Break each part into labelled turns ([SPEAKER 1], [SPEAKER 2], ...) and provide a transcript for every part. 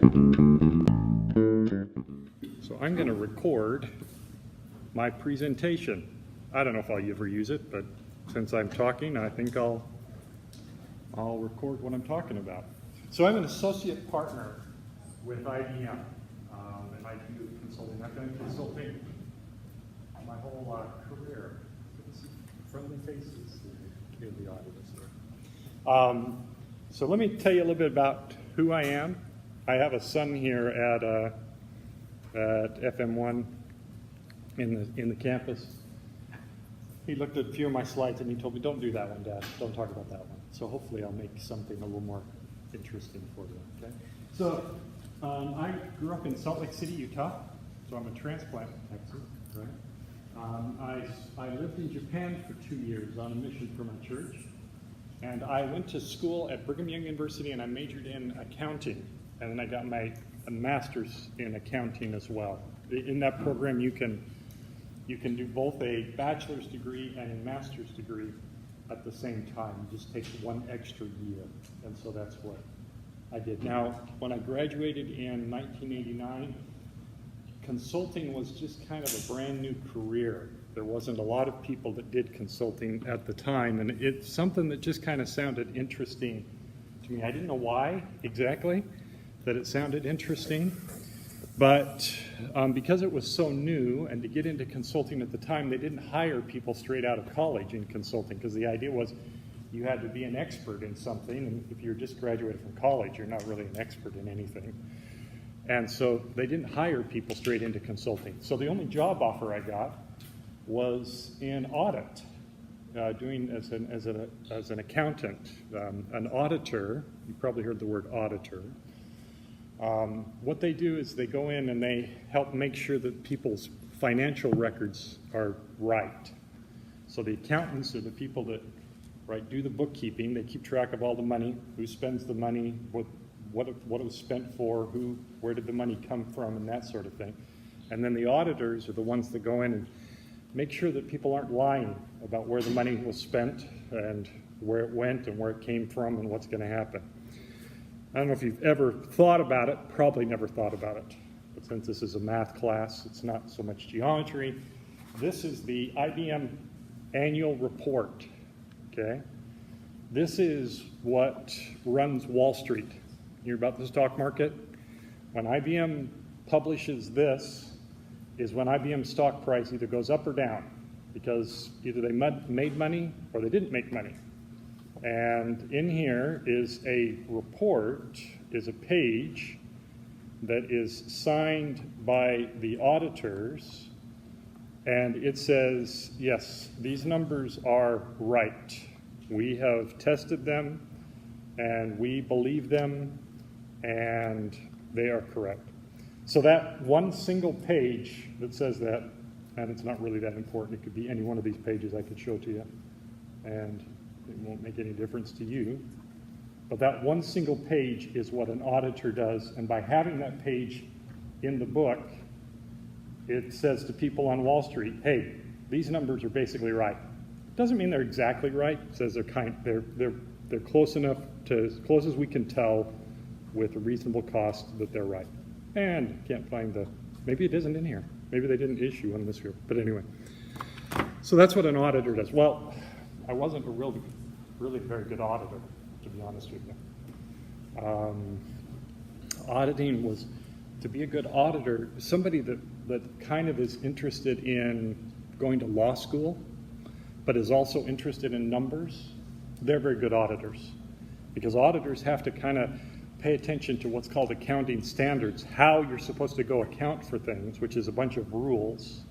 [SPEAKER 1] So I'm going to record my presentation. I don't know if I'll ever use it, but since I'm talking, I think I'll record what I'm talking about. So I'm an associate partner with IBM, and I do consulting. I've done consulting my whole career. Friendly faces in the audience there. So let me tell you a little bit about who I am. I have a son here at FM1 in the campus. He looked at a few of my slides and he told me, "Don't do that one, Dad. Don't talk about that one." So hopefully I'll make something a little more interesting for you. Okay. So I grew up in Salt Lake City, Utah. So I'm a transplant in Texas, right? I lived in Japan for 2 years on a mission for my church. And I went to school at Brigham Young University and I majored in accounting. And then I got my master's in accounting as well. In that program, you can do both a bachelor's degree and a master's degree at the same time. It just takes one extra year. And so that's what I did. Now, when I graduated in 1989, consulting was just kind of a brand new career. There wasn't a lot of people that did consulting at the time, and it's something that just kind of sounded interesting to me. I didn't know why exactly that it sounded interesting, but because it was so new, and to get into consulting at the time, they didn't hire people straight out of college in consulting, because the idea was you had to be an expert in something, and if you're just graduated from college, you're not really an expert in anything. And so they didn't hire people straight into consulting. So the only job offer I got was in audit, doing as an accountant, an auditor. You probably heard the word auditor. What they do is they go in and they help make sure that people's financial records are right. So the accountants are the people that do the bookkeeping. They keep track of all the money, who spends the money, what it was spent for, where did the money come from, and that sort of thing. And then the auditors are the ones that go in and make sure that people aren't lying about where the money was spent and where it went and where it came from and what's going to happen. I don't know if you've ever thought about it, probably never thought about it. But since this is a math class, it's not so much geometry. This is the IBM annual report, okay? This is what runs Wall Street. You hear about the stock market? When IBM publishes this is when IBM's stock price either goes up or down, because either they made money or they didn't make money. And in here is a report, is a page that is signed by the auditors, and it says, yes, these numbers are right. We have tested them, and we believe them, and they are correct. So that one single page that says that, and it's not really that important, it could be any one of these pages I could show to you, and it won't make any difference to you. But that one single page is what an auditor does, and by having that page in the book, it says to people on Wall Street, hey, these numbers are basically right. Doesn't mean they're exactly right. It says they're close enough to, as close as we can tell with a reasonable cost that they're right. And can't find maybe it isn't in here. Maybe they didn't issue one this year. But anyway, so that's what an auditor does. Well, I wasn't a really very good auditor, to be honest with you. Auditing was, to be a good auditor, somebody that kind of is interested in going to law school, but is also interested in numbers. They're very good auditors, because auditors have to kind of pay attention to what's called accounting standards, how you're supposed to go account for things, which is a bunch of rules.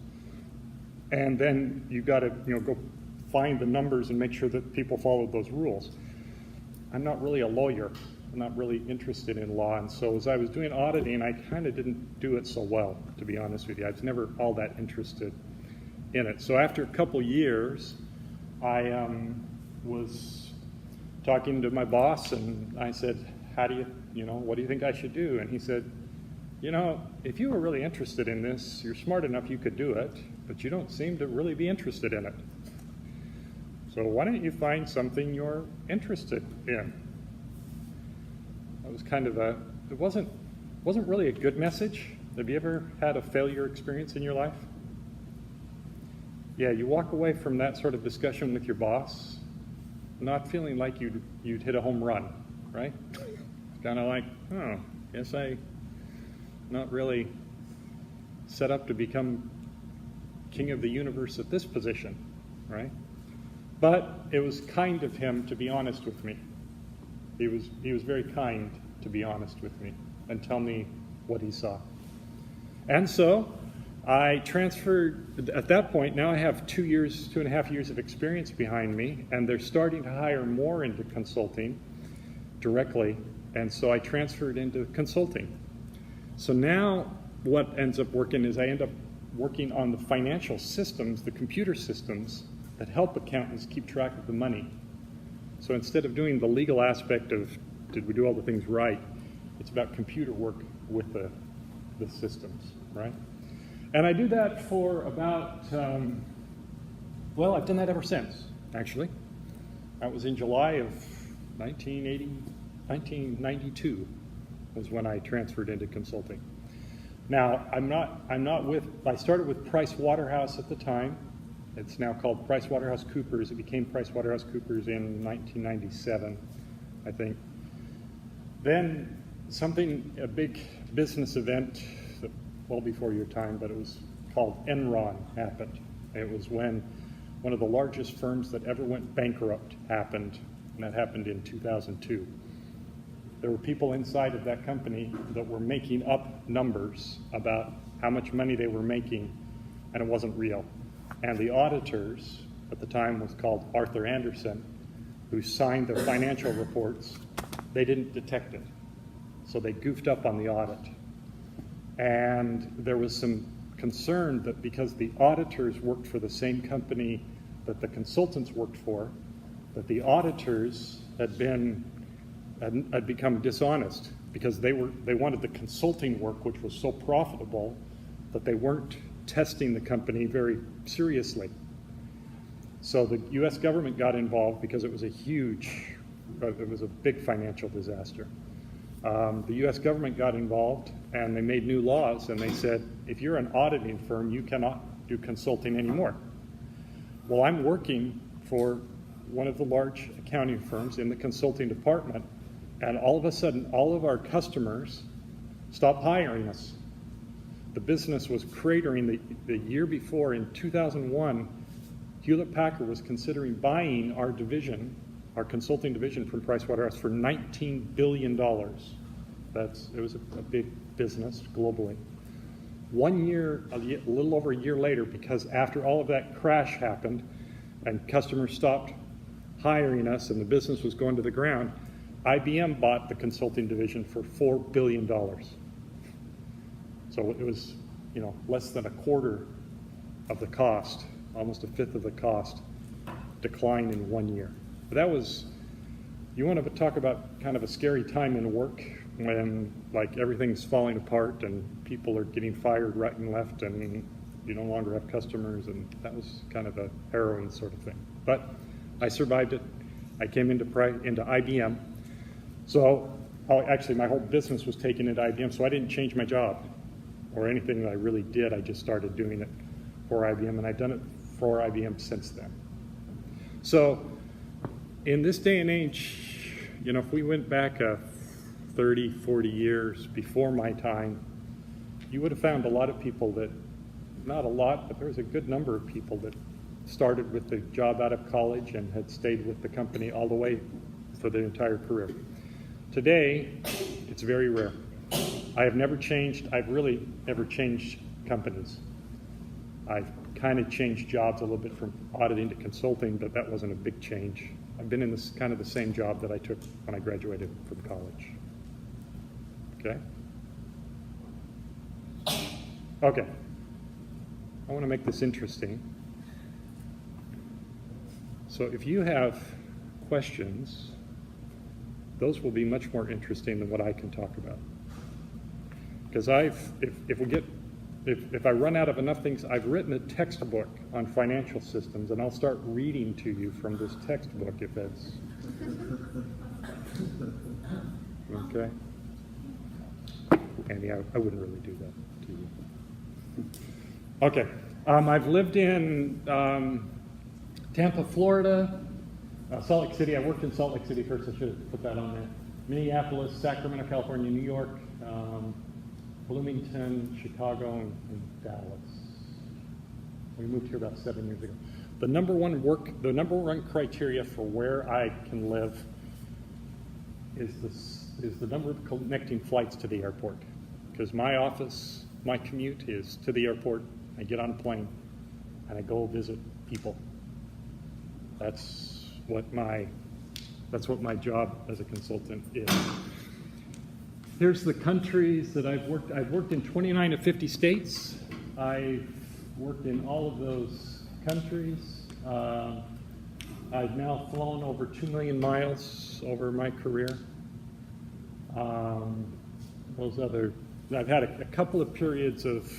[SPEAKER 1] And then you've got to go find the numbers and make sure that people follow those rules. I'm not really a lawyer. I'm not really interested in law. And so as I was doing auditing, I kind of didn't do it so well, to be honest with you. I was never all that interested in it. So after a couple years, I was talking to my boss, and I said, what do you think I should do? And he said, if you were really interested in this, you're smart enough you could do it, but you don't seem to really be interested in it. So why don't you find something you're interested in? That was kind of it wasn't wasn't really a good message. Have you ever had a failure experience in your life? Yeah, you walk away from that sort of discussion with your boss not feeling like you'd hit a home run, right? It's kind of like, oh, guess I not really set up to become king of the universe at this position, right? But it was kind of him to be honest with me. He was very kind to be honest with me and tell me what he saw. And so I transferred, at that point, now I have 2.5 years of experience behind me, and they're starting to hire more into consulting directly, and so I transferred into consulting. So now what ends up working is I end up working on the financial systems, the computer systems that help accountants keep track of the money. So instead of doing the legal aspect of did we do all the things right, it's about computer work with the systems, right? And I do that for about, well, I've done that ever since, actually. That was in July of 1992 was when I transferred into consulting. Now, I started with Price Waterhouse at the time. It's now called PricewaterhouseCoopers. It became PricewaterhouseCoopers in 1997, I think. Then a big business event, well before your time, but it was called Enron happened. It was when one of the largest firms that ever went bankrupt happened, and that happened in 2002. There were people inside of that company that were making up numbers about how much money they were making, and it wasn't real. And the auditors, at the time was called Arthur Andersen, who signed their financial reports, they didn't detect it. So they goofed up on the audit. And there was some concern that because the auditors worked for the same company that the consultants worked for, that the auditors had become dishonest because they wanted the consulting work, which was so profitable, that they weren't testing the company very seriously. So the US government got involved because it was a big financial disaster. The US government got involved and they made new laws, and they said, if you're an auditing firm, you cannot do consulting anymore. Well, I'm working for one of the large accounting firms in the consulting department, and all of a sudden, all of our customers stopped hiring us. The business was cratering. The year before, in 2001, Hewlett-Packard was considering buying our division, our consulting division from Pricewaterhouse for $19 billion. It was a big business globally. 1 year, a little over a year later, because after all of that crash happened and customers stopped hiring us and the business was going to the ground, IBM bought the consulting division for $4 billion. So it was, less than a quarter of the cost, almost a fifth of the cost, decline in 1 year. But that was, you want to talk about kind of a scary time in work when everything's falling apart and people are getting fired right and left and you no longer have customers, and that was kind of a harrowing sort of thing. But I survived it. I came into IBM. So actually my whole business was taken into IBM, so I didn't change my job or anything that I really did. I just started doing it for IBM, and I've done it for IBM since then. So in this day and age, if we went back 30, 40 years before my time, you would have found a lot of people that, not a lot, but there was a good number of people that started with the job out of college and had stayed with the company all the way for their entire career. Today, it's very rare. I've really never changed companies. I've kind of changed jobs a little bit from auditing to consulting, but that wasn't a big change. I've been in this kind of the same job that I took when I graduated from college. Okay? Okay. I want to make this interesting. So if you have questions, those will be much more interesting than what I can talk about. Because if I run out of enough things, I've written a textbook on financial systems, and I'll start reading to you from this textbook if that's okay. Andy, I wouldn't really do that to you. Okay, I've lived in Tampa, Florida, Salt Lake City. I worked in Salt Lake City first. I should have put that on there. Minneapolis, Sacramento, California, New York, Bloomington, Chicago, and Dallas. We moved here about 7 years ago. The number one criteria for where I can live is the number of connecting flights to the airport. Because my office, my commute is to the airport. I get on a plane and I go visit people. That's what my job as a consultant is. Here's the countries that I've worked. I've worked in 29 of 50 states. I've worked in all of those countries. I've now flown over 2 million miles over my career. I've had a couple of periods of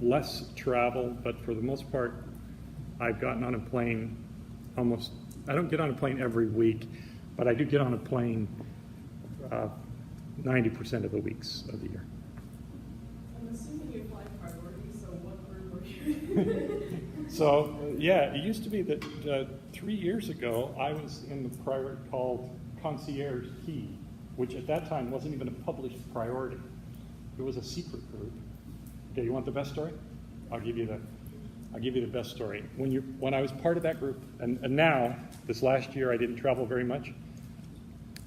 [SPEAKER 1] less travel, but for the most part, I've gotten on a plane I don't get on a plane every week, but I do get on a plane 90% of the weeks of the year.
[SPEAKER 2] I'm assuming you applied priority, so what group were you?
[SPEAKER 1] So, yeah, it used to be that 3 years ago, I was in the priority called Concierge Key, which at that time wasn't even a published priority. It was a secret group. Okay, you want the best story? I'll give you the best story. When I was part of that group, and now, this last year I didn't travel very much,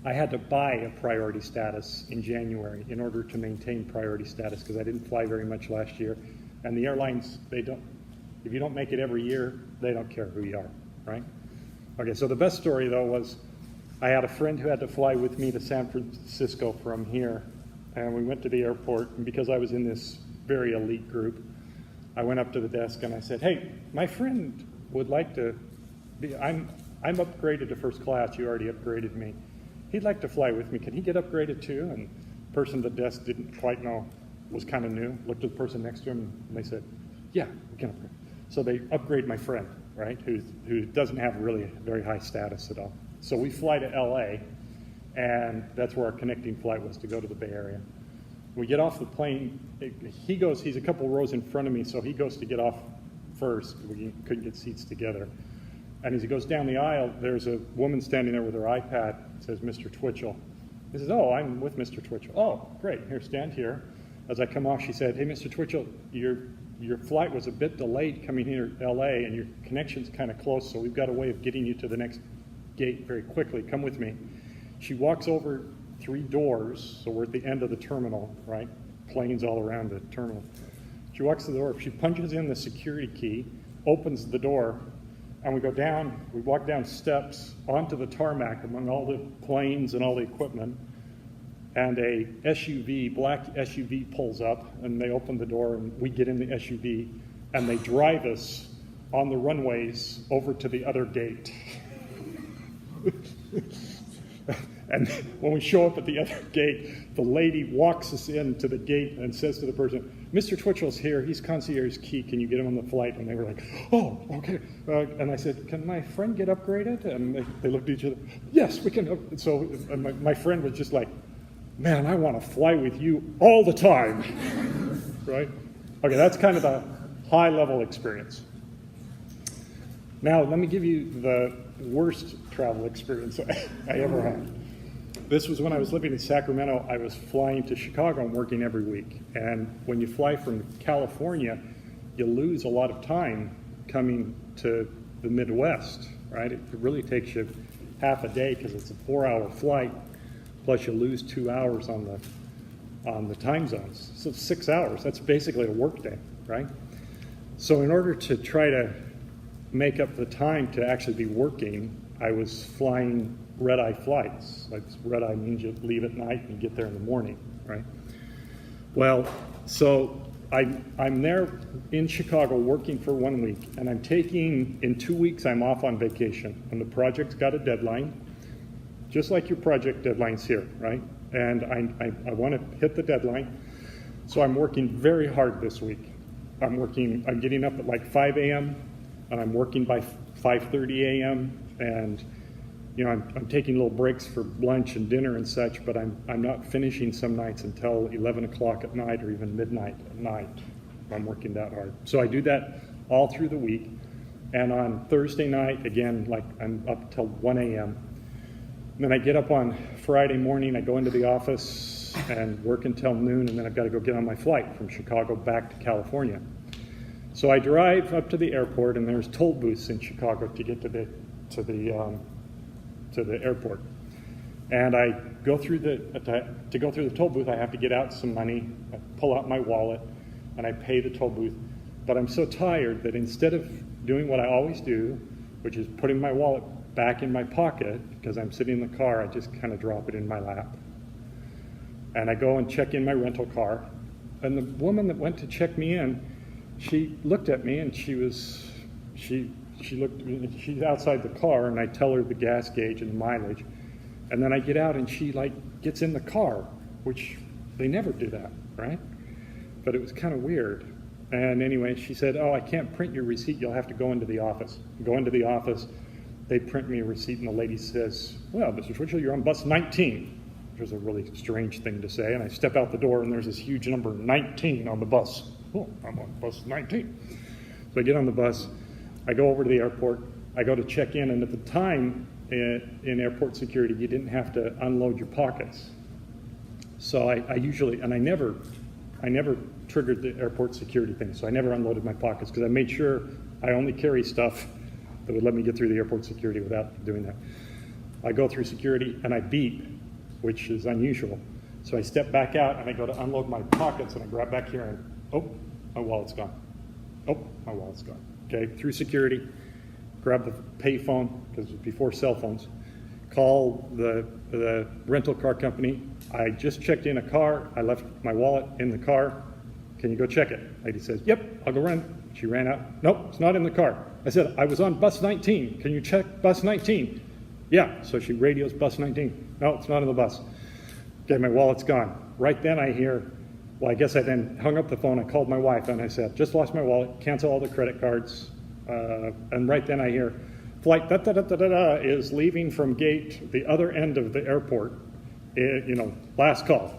[SPEAKER 1] I had to buy a priority status in January in order to maintain priority status because I didn't fly very much last year. And the airlines, if you don't make it every year, they don't care who you are, right? Okay, so the best story though was I had a friend who had to fly with me to San Francisco from here, and we went to the airport, and because I was in this very elite group, I went up to the desk and I said, hey, my friend would like to I'm upgraded to first class, you already upgraded me. He'd like to fly with me, can he get upgraded too? And the person at the desk didn't quite know, was kind of new, looked at the person next to him and they said, yeah, we can upgrade. So they upgrade my friend, right, who doesn't have really a very high status at all. So we fly to LA, and that's where our connecting flight was, to go to the Bay Area. We get off the plane, he's a couple rows in front of me, so he goes to get off first. We couldn't get seats together. And as he goes down the aisle, there's a woman standing there with her iPad. It says, Mr. Twitchell. He says, oh, I'm with Mr. Twitchell. Oh, great, here, stand here. As I come off, she said, hey, Mr. Twitchell, your flight was a bit delayed coming here to LA, and your connection's kind of close, so we've got a way of getting you to the next gate very quickly. Come with me. She walks over 3 doors, so we're at the end of the terminal, right? Planes all around the terminal. She walks to the door, she punches in the security key, opens the door, and we walk down steps onto the tarmac among all the planes and all the equipment, and a black SUV pulls up, and they open the door, and we get in the SUV, and they drive us on the runways over to the other gate. And when we show up at the other gate, the lady walks us into the gate and says to the person, Mr. Twitchell's here, he's concierge key, can you get him on the flight? And they were like, oh, okay. And I said, can my friend get upgraded? And they looked at each other, yes, we can. So my friend was just like, man, I want to fly with you all the time, right? Okay, that's kind of the high-level experience. Now, let me give you the worst travel experience I ever had. This was when I was living in Sacramento. I was flying to Chicago and working every week. And when you fly from California, you lose a lot of time coming to the Midwest, right? It really takes you half a day because it's a 4-hour flight, plus you lose 2 hours on the time zones. So 6 hours, that's basically a work day, right? So in order to try to make up the time to actually be working, I was flying red-eye flights. Like red-eye means you leave at night and you get there in the morning, right? Well, so I'm there in Chicago working for 1 week, and in 2 weeks I'm off on vacation, and the project's got a deadline, just like your project deadline's here, right? And I want to hit the deadline, so I'm working very hard this week. I'm getting up at like 5 a.m., and I'm working by 5:30 a.m., and I'm taking little breaks for lunch and dinner and such, but I'm not finishing some nights until 11 o'clock at night or even midnight at night. I'm working that hard. So I do that all through the week. And on Thursday night, again, like I'm up till 1 a.m. And then I get up on Friday morning, I go into the office and work until noon, and then I've got to go get on my flight from Chicago back to California. So I drive up to the airport, and there's toll booths in Chicago to get to the airport. And I go through to go through the toll booth, I have to get out some money, I pull out my wallet, and I pay the toll booth. But I'm so tired that instead of doing what I always do, which is putting my wallet back in my pocket, because I'm sitting in the car, I just kind of drop it in my lap. And I go and check in my rental car. And the woman that went to check me in, she looked at me and she's outside the car, and I tell her the gas gauge and the mileage. And then I get out and she gets in the car, which they never do that, right? But it was kind of weird. And anyway, she said, "Oh, I can't print your receipt. You'll have to go into the office." Go into the office. They print me a receipt, and the lady says, "Well, Mr. Twitchell, you're on bus 19." Which was a really strange thing to say. And I step out the door, and there's this huge number 19 on the bus. Oh, I'm on bus 19. So I get on the bus. I go over to the airport. I go to check in, and at the time in airport security, you didn't have to unload your pockets. So I usually, and I never triggered the airport security thing, so I never unloaded my pockets because I made sure I only carry stuff that would let me get through the airport security without doing that. I go through security and I beep, which is unusual. So I step back out and I go to unload my pockets and I grab back here and, oh, my wallet's gone. Oh, my wallet's gone. Okay, through security, grab the pay phone, because it was before cell phones, call the rental car company. I just checked in a car. I left my wallet in the car. Can you go check it? Lady says, "Yep, I'll go run." She ran out. "Nope, it's not in the car." I said, "I was on bus 19. Can you check bus 19? "Yeah." So she radios bus 19. "No, it's not in the bus." Okay, my wallet's gone. Right then I hear, well, I guess I then hung up the phone. I called my wife and I said, "Just lost my wallet. Cancel all the credit cards." And right then I hear, "Flight is leaving from gate the other end of the airport. Last call."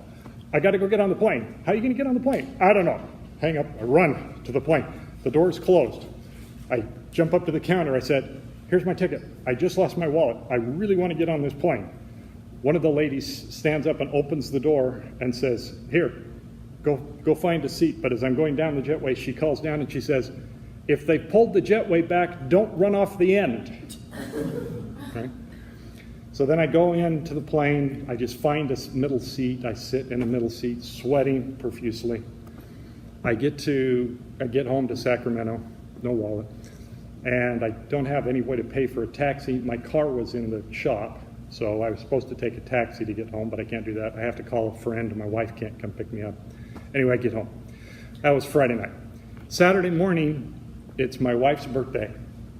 [SPEAKER 1] I got to go get on the plane. "How are you going to get on the plane?" "I don't know." Hang up. I run to the plane. The door's closed. I jump up to the counter. I said, "Here's my ticket. I just lost my wallet. I really want to get on this plane." One of the ladies stands up and opens the door and says, "Here, go find a seat." But as I'm going down the jetway, she calls down and she says, "If they pulled the jetway back, don't run off the end." Okay? So then I go into the plane. I just find a middle seat. I sit in a middle seat, sweating profusely. I get home to Sacramento, no wallet, and I don't have any way to pay for a taxi. My car was in the shop, so I was supposed to take a taxi to get home, but I can't do that. I have to call a friend, and my wife can't come pick me up. Anyway, I get home. That was Friday night. Saturday morning, it's my wife's birthday,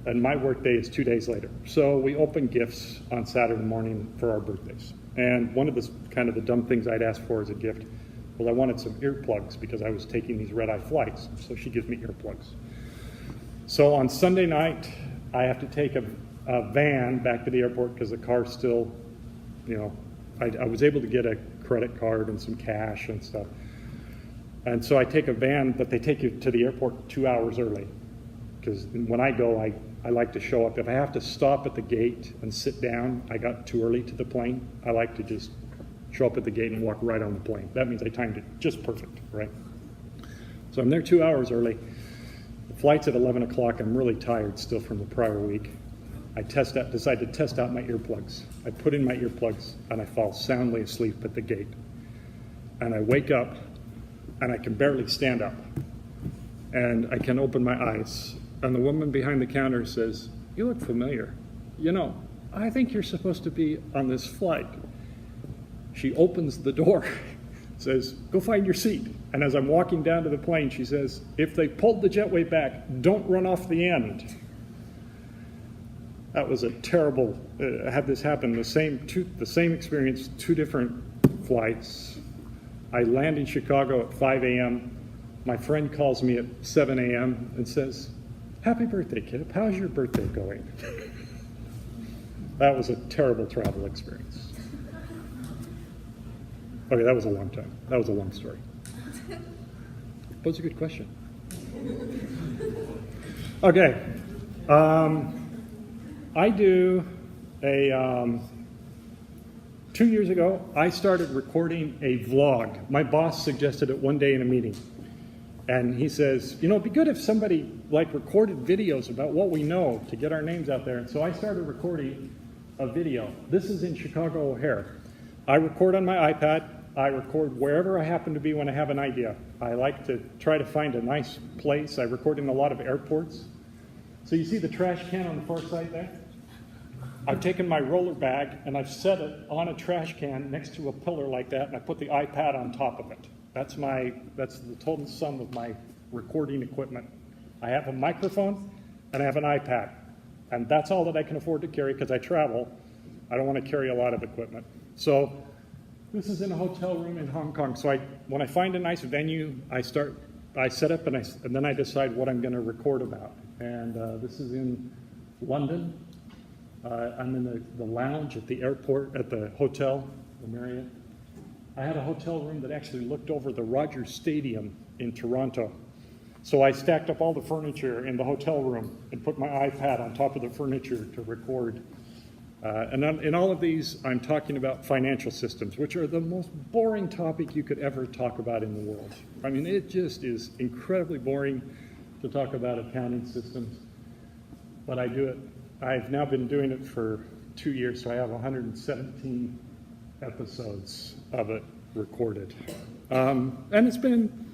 [SPEAKER 1] and my birthday is 2 days later. So we open gifts on Saturday morning for our birthdays. And one of the dumb things I'd asked for as a gift, well, I wanted some earplugs because I was taking these red-eye flights. So she gives me earplugs. So on Sunday night, I have to take a van back to the airport because the car's still, I was able to get a credit card and some cash and stuff. And so I take a van, but they take you to the airport 2 hours early. Because when I go, I like to show up. If I have to stop at the gate and sit down, I got too early to the plane. I like to just show up at the gate and walk right on the plane. That means I timed it just perfect, right? So I'm there 2 hours early. The flight's at 11 o'clock. I'm really tired still from the prior week. I decide to test out my earplugs. I put in my earplugs and I fall soundly asleep at the gate. And I wake up and I can barely stand up. And I can open my eyes. And the woman behind the counter says, "You look familiar. I think you're supposed to be on this flight." She opens the door, says, "Go find your seat." And as I'm walking down to the plane, she says, "If they pulled the jetway back, don't run off the end." That was a terrible, had this happen, the same experience, 2 different flights. I land in Chicago at 5 a.m. My friend calls me at 7 a.m. and says, "Happy birthday, Kip. How's your birthday going?" That was a terrible travel experience. Okay, that was a long time. That was a long story. But it's a good question. Okay. I do a, 2 years ago, I started recording a vlog. My boss suggested it one day in a meeting. And he says, you know, it'd be good if somebody like recorded videos about what we know to get our names out there. And so I started recording a video. This is in Chicago O'Hare. I record on my iPad. I record wherever I happen to be when I have an idea. I like to try to find a nice place. I record in a lot of airports. So you see the trash can on the far side there? I've taken my roller bag and I've set it on a trash can next to a pillar like that, and I put the iPad on top of it. That's the total sum of my recording equipment. I have a microphone and I have an iPad. And that's all that I can afford to carry because I travel. I don't want to carry a lot of equipment. So this is in a hotel room in Hong Kong. So when I find a nice venue, I set up and then I decide what I'm going to record about. And this is in London. I'm in the lounge at the airport, at the hotel, the Marriott. I had a hotel room that actually looked over the Rogers Stadium in Toronto. So I stacked up all the furniture in the hotel room and put my iPad on top of the furniture to record. And in all of these, I'm talking about financial systems, which are the most boring topic you could ever talk about in the world. I mean, it just is incredibly boring to talk about accounting systems. But I do it. I've now been doing it for 2 years, so I have 117 episodes of it recorded. And it's been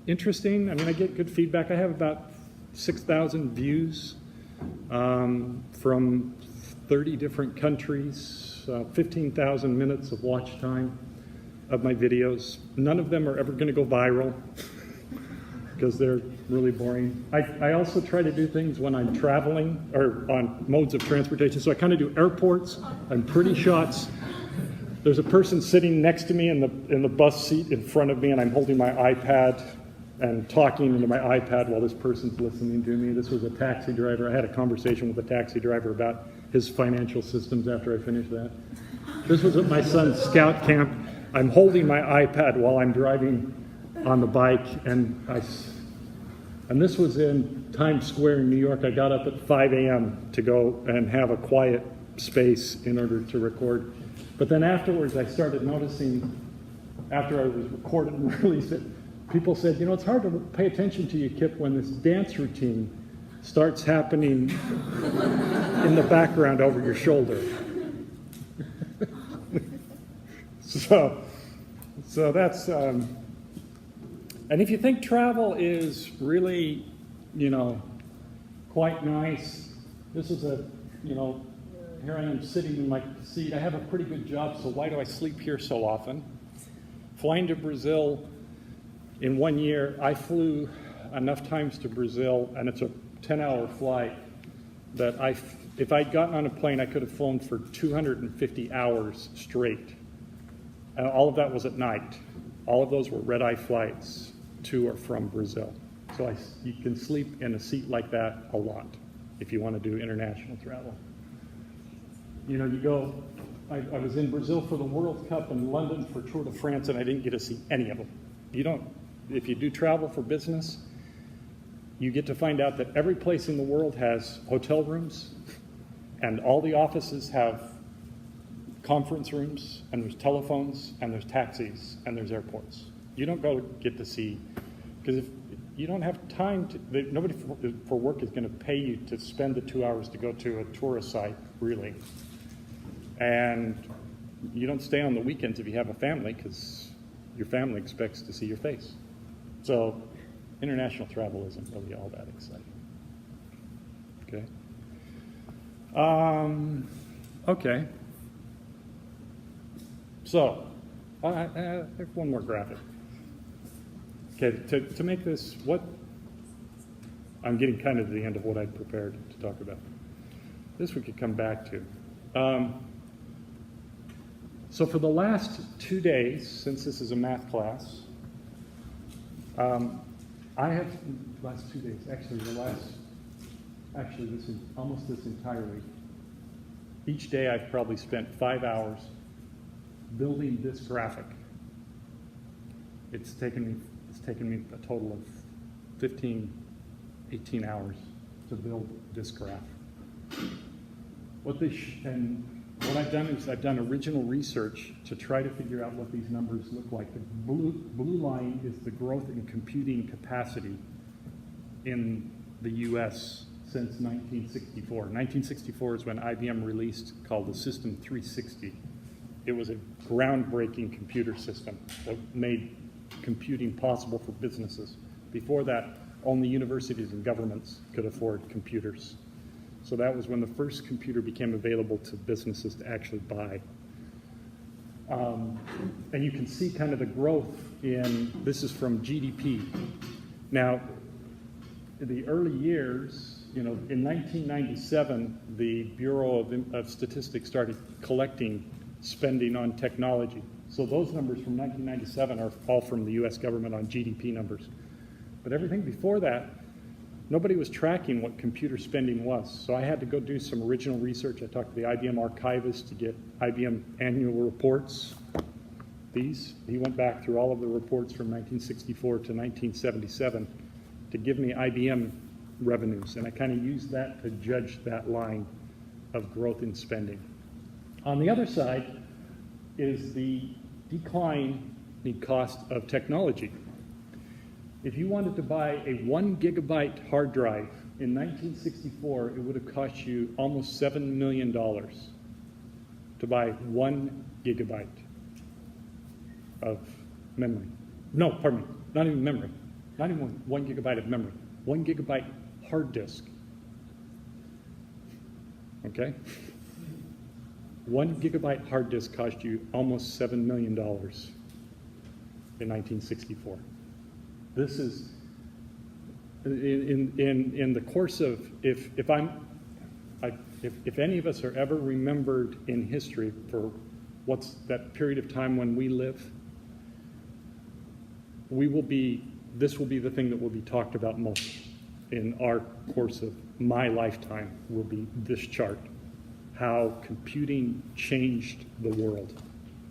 [SPEAKER 1] interesting. I mean, I get good feedback. I have about 6,000 views from 30 different countries, 15,000 minutes of watch time of my videos. None of them are ever going to go viral because they're really boring. I also try to do things when I'm traveling or on modes of transportation. So I kind of do airports and pretty shots. There's a person sitting next to me in the bus seat in front of me, and I'm holding my iPad and talking into my iPad while this person's listening to me. This was a taxi driver. I had a conversation with a taxi driver about his financial systems after I finished that. This was at my son's scout camp. I'm holding my iPad while I'm driving on the bike, and this was in Times Square in New York. I got up at 5 a.m. to go and have a quiet space in order to record. But then afterwards, I started noticing, after I was recorded and released it, people said, you know, it's hard to pay attention to you, Kip, when this dance routine starts happening in the background over your shoulder. So that's, and if you think travel is really, you know, quite nice, this is here I am sitting in my seat. I have a pretty good job, so why do I sleep here so often? Flying to Brazil in 1 year, I flew enough times to Brazil, and it's a 10-hour flight, that if I'd gotten on a plane, I could have flown for 250 hours straight. And all of that was at night. All of those were red-eye flights to or from Brazil. So you can sleep in a seat like that a lot if you want to do international travel. You know, I was in Brazil for the World Cup and London for Tour de France, and I didn't get to see any of them. If you do travel for business, you get to find out that every place in the world has hotel rooms, and all the offices have conference rooms, and there's telephones, and there's taxis, and there's airports. You don't get to see, because if you don't have time nobody for work is going to pay you to spend the 2 hours to go to a tourist site, really. And you don't stay on the weekends if you have a family, because your family expects to see your face. So international travel isn't really all that exciting. Okay. Okay. So I have one more graphic. Okay, to make this, I'm getting kind of to the end of what I'd prepared to talk about. This we could come back to. So for the last 2 days, since this is a math class, last 2 days, almost this entire week. each day I've probably spent 5 hours building this graphic. It's taken me a total of 15, 18 hours to build this graph. What I've done is I've done original research to try to figure out what these numbers look like. The blue line is the growth in computing capacity in the US since 1964. 1964 is when IBM released called the System 360. It was a groundbreaking computer system that made computing possible for businesses. Before that, only universities and governments could afford computers. So that was when the first computer became available to businesses to actually buy. And you can see kind of the growth this is from GDP. Now, in the early years, in 1997, the Bureau of Statistics started collecting spending on technology. So those numbers from 1997 are all from the US government on GDP numbers. But everything before that, nobody was tracking what computer spending was. So I had to go do some original research. I talked to the IBM archivist to get IBM annual reports. He went back through all of the reports from 1964 to 1977 to give me IBM revenues. And I kind of used that to judge that line of growth in spending. On the other side is the decline in cost of technology. If you wanted to buy a 1 gigabyte hard drive in 1964, it would have cost you almost $7 million to buy 1 gigabyte of memory. No, pardon me, not even memory. Not even 1 gigabyte of memory. 1 gigabyte hard disk. Okay? 1 gigabyte hard disk cost you almost $7 million in 1964. This is in the course of if any of us are ever remembered in history for what's that period of time when we live, this will be the thing that will be talked about most in our course of my lifetime. Will be this chart, how computing changed the world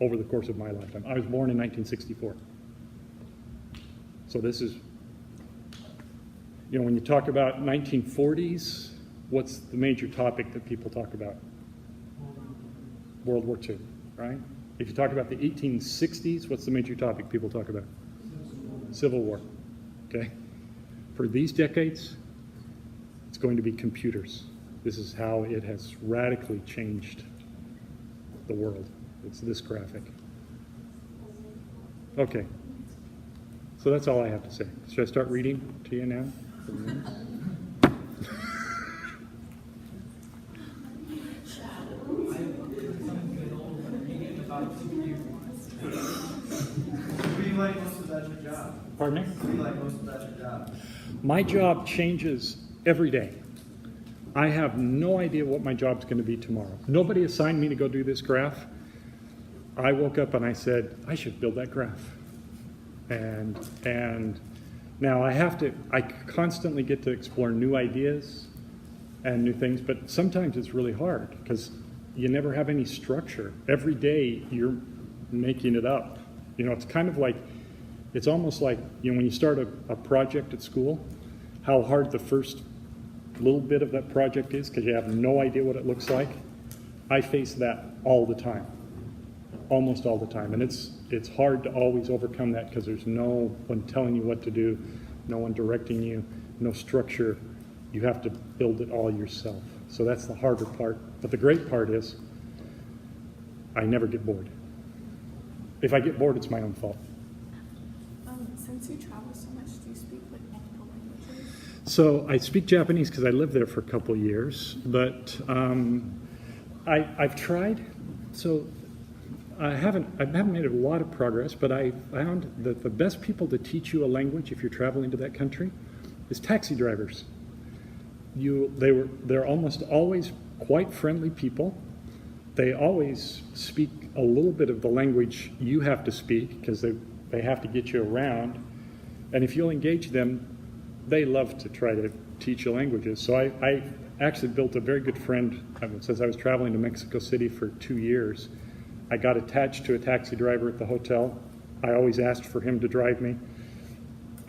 [SPEAKER 1] over the course of my lifetime. I was born in 1964. So this is, when you talk about 1940s, what's the major topic that people talk about? World War II, right? If you talk about the 1860s, what's the major topic people talk about? Civil War, okay? For these decades, it's going to be computers. This is how it has radically changed the world. It's this graphic. Okay. So that's all I have to say. Should I start reading to you now?
[SPEAKER 3] What do you like most about your job?
[SPEAKER 1] Pardon me?
[SPEAKER 3] What do you like most about your job?
[SPEAKER 1] My job changes every day. I have no idea what my job's going to be tomorrow. Nobody assigned me to go do this graph. I woke up and I said, I should build that graph. And now I constantly get to explore new ideas and new things, but sometimes it's really hard because you never have any structure. Every day you're making it up. It's kind of like, it's almost like, when you start a project at school, how hard the first little bit of that project is because you have no idea what it looks like. I face that all the time. Almost all the time, and it's hard to always overcome that because there's no one telling you what to do, no one directing you, no structure. You have to build it all yourself. So that's the harder part. But the great part is I never get bored. If I get bored, it's my own fault.
[SPEAKER 2] Since you travel so much, do you speak multiple languages?
[SPEAKER 1] So I speak Japanese because I lived there for a couple of years, but I've tried. So I haven't made a lot of progress, but I found that the best people to teach you a language if you're traveling to that country is taxi drivers. They're almost always quite friendly people. They always speak a little bit of the language you have to speak because they have to get you around. And if you'll engage them, they love to try to teach you languages. So I actually built a very good friend. Since I was traveling to Mexico City for 2 years, I got attached to a taxi driver at the hotel. I always asked for him to drive me.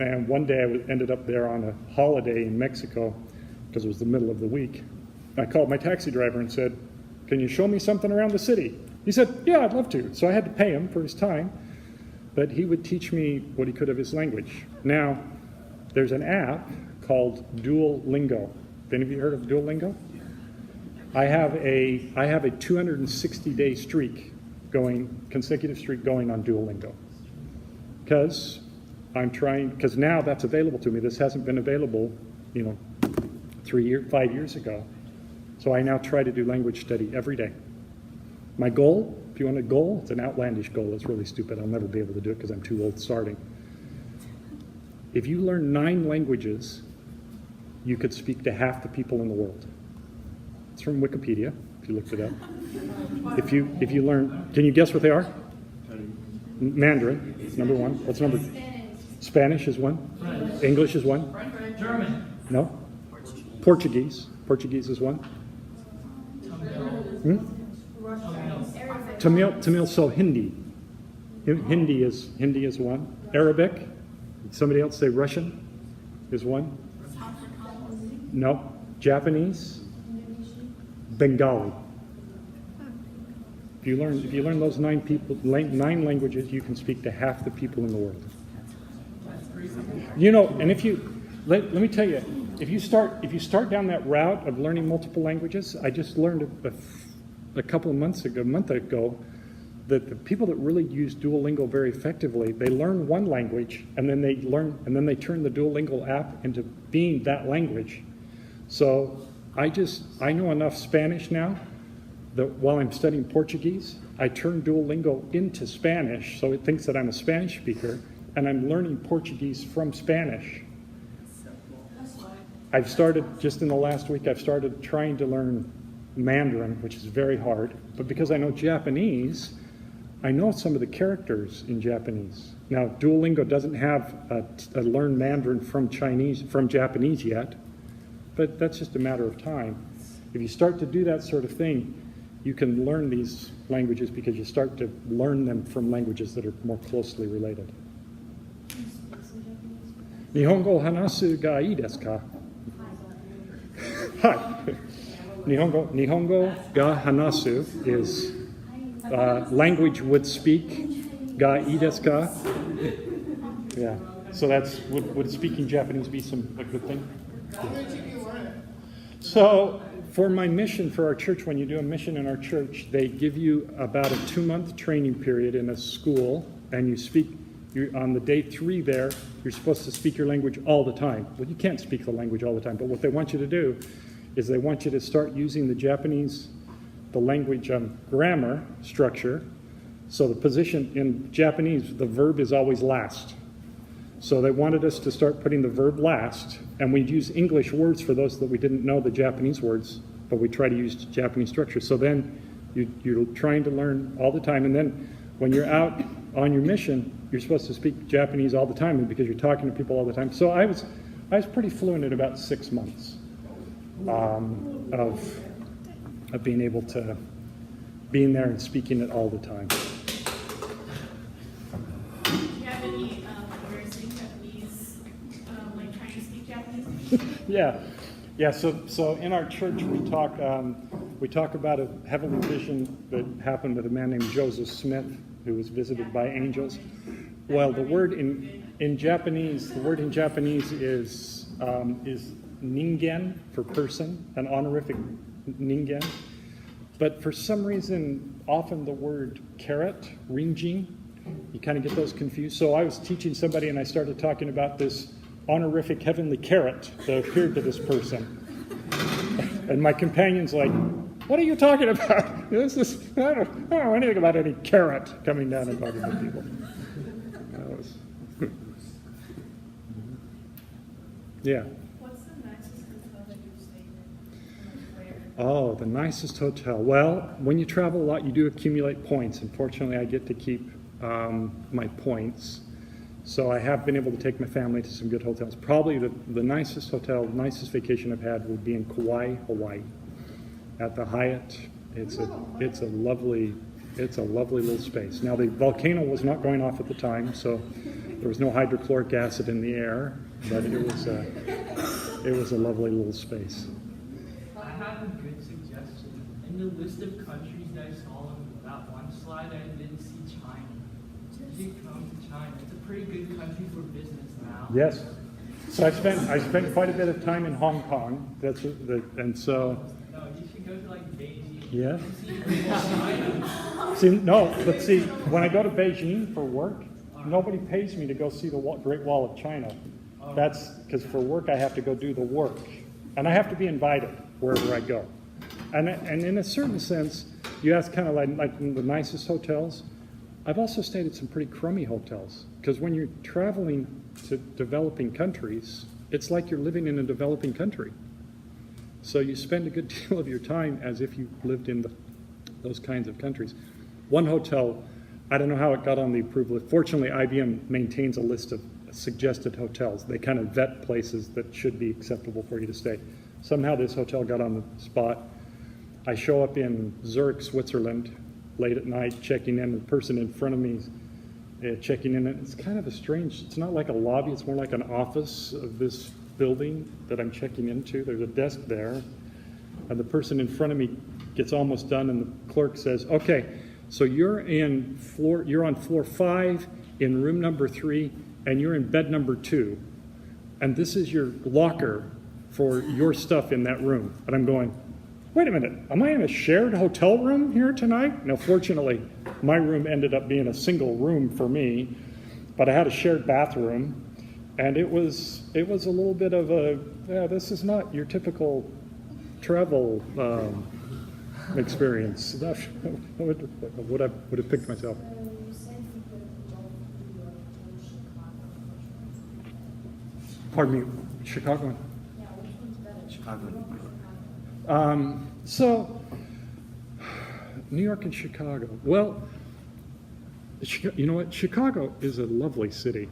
[SPEAKER 1] And one day I ended up there on a holiday in Mexico because it was the middle of the week. I called my taxi driver and said, "Can you show me something around the city?" He said, "Yeah, I'd love to." So I had to pay him for his time, but he would teach me what he could of his language. Now, there's an app called Duolingo. Have any of you heard of Duolingo? I have a 260-day streak consecutive streak going on Duolingo. Because now that's available to me. This hasn't been available, 5 years ago. So I now try to do language study every day. My goal, if you want a goal, it's an outlandish goal. It's really stupid. I'll never be able to do it because I'm too old starting. If you learn 9 languages, you could speak to half the people in the world. It's from Wikipedia, if you looked it up. If you learn, can you guess what they are? Mandarin is number 1. What's number? Spanish is 1. English is 1.
[SPEAKER 3] German.
[SPEAKER 1] No. Portuguese. Portuguese is 1. Tamil, so Hindi. Hindi is 1. Arabic. Somebody else say Russian is 1. No. Japanese. Bengali. If you learn those 9 languages, you can speak to half the people in the world. And if you let me tell you, if you start down that route of learning multiple languages, I just learned a month ago, that the people that really use Duolingo very effectively, they learn one language and then they turn the Duolingo app into being that language. So I know enough Spanish now that while I'm studying Portuguese, I turn Duolingo into Spanish, so it thinks that I'm a Spanish speaker, and I'm learning Portuguese from Spanish. I've started, just in the last week, I've started trying to learn Mandarin, which is very hard, but because I know Japanese, I know some of the characters in Japanese. Now, Duolingo doesn't have a learn Mandarin from Japanese yet, but that's just a matter of time. If you start to do that sort of thing, you can learn these languages because you start to learn them from languages that are more closely related. Nihongo hanasu ga ii desu ka? Hi. Nihongo ga hanasu is language would speak. Ga ii desu ka? Yeah. So that's would speaking Japanese be a good thing? So for my mission for our church, when you do a mission in our church, they give you about a 2-month training period in a school, and on the day 3 there, you're supposed to speak your language all the time. Well, you can't speak the language all the time, but what they want you to do is they want you to start using the language grammar structure. So the position in Japanese, the verb is always last. So they wanted us to start putting the verb last, and we'd use English words for those that we didn't know the Japanese words, but we try to use Japanese structure. So then you're trying to learn all the time, and then when you're out on your mission, you're supposed to speak Japanese all the time because you're talking to people all the time. So I was pretty fluent in about 6 months of being able to being there and speaking it all the time.
[SPEAKER 2] Do you have any embarrassing Japanese, trying to speak Japanese?
[SPEAKER 1] Yeah. So in our church we talk about a heavenly vision that happened with a man named Joseph Smith, who was visited by angels. Well, the word in Japanese is ningen for person, an honorific ningen. But for some reason, often the word carrot, rinjin, you kind of get those confused. So I was teaching somebody and I started talking about this honorific heavenly carrot that appeared to this person. And my companion's like, "What are you talking about? I don't know anything about any carrot coming down and talking to people." Yeah.
[SPEAKER 2] What's the nicest hotel that you've stayed in? Where?
[SPEAKER 1] Oh, the nicest hotel. Well, when you travel a lot, you do accumulate points. Unfortunately, I get to keep my points. So I have been able to take my family to some good hotels. Probably the nicest hotel, nicest vacation I've had would be in Kauai, Hawaii, at the Hyatt. It's a lovely little space. Now the volcano was not going off at the time, so there was no hydrochloric acid in the air, but it was a lovely little space.
[SPEAKER 4] I have a good suggestion. In the list of countries that I saw on that one slide, I didn't see China. You should come to China. It's a pretty good country for business now.
[SPEAKER 1] Yes. So I spent quite a bit of time in Hong Kong. And so.
[SPEAKER 4] No, you should go to like Beijing.
[SPEAKER 1] Yeah.
[SPEAKER 4] And see China.
[SPEAKER 1] See, no, but see, when I go to Beijing for work, nobody pays me to go see the Great Wall of China. That's because for work I have to go do the work, and I have to be invited wherever I go. And in a certain sense, you ask kind of like the nicest hotels. I've also stayed at some pretty crummy hotels because when you're traveling to developing countries, it's like you're living in a developing country. So you spend a good deal of your time as if you lived in those kinds of countries. One hotel, I don't know how it got on the approval. Fortunately, IBM maintains a list of suggested hotels. They kind of vet places that should be acceptable for you to stay. Somehow this hotel got on the spot. I show up in Zurich, Switzerland, late at night, checking in. The person in front of me is checking in. It's kind of a strange, it's not like a lobby, it's more like an office of this building that I'm checking into. There's a desk there. And the person in front of me gets almost done, and the clerk says, okay, so you're on floor 5 in room number 3, and you're in bed number 2, and this is your locker for your stuff in that room. And I'm going, wait a minute, am I in a shared hotel room here tonight? Now, fortunately, my room ended up being a single room for me, but I had a shared bathroom, and it was a little bit of this is not your typical travel experience. I would have picked myself.
[SPEAKER 5] You said you could go to New York and Chicago.
[SPEAKER 1] Pardon me, Chicago.
[SPEAKER 5] Yeah, which one's better?
[SPEAKER 3] Chicago.
[SPEAKER 1] So, New York and Chicago. Well, you know what? Chicago is a lovely city.